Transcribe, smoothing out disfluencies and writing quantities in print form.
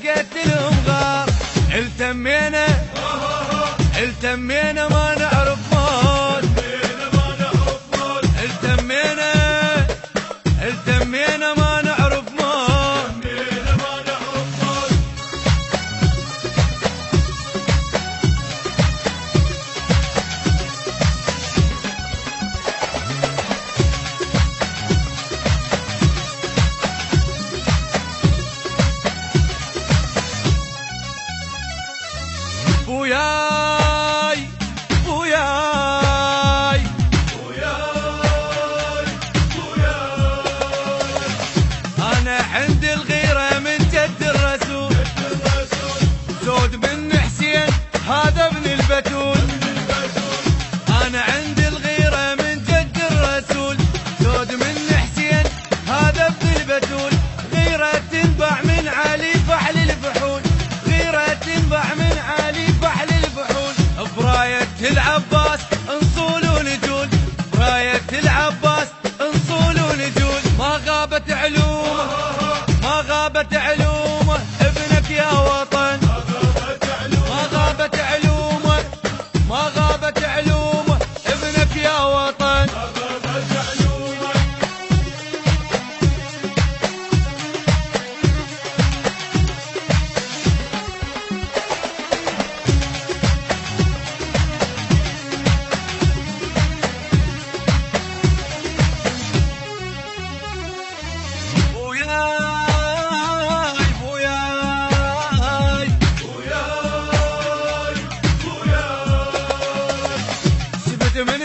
لقيت لهم غار. التمينا ما نعرف موت، التمينا ما نعرف موت. بوياي بوياي بوياي بوياي، أنا عندي الغيرة من جد الرسول، زود بن حسين هذا ابن البتول. أنا عندي الغيرة من جد الرسول، زود بن حسين هذا ابن البتول. غيرة تنبع من علي فحل الفحول، غيرة تنبع من علي فحل الفحول. براية العباس انصول ونجول، براية العباس انصول ونجول. ما غابت علومه ما غابت علومه ابنك يا وطن، ما غابت علومه ما غابت علومه ابنك يا وطن. من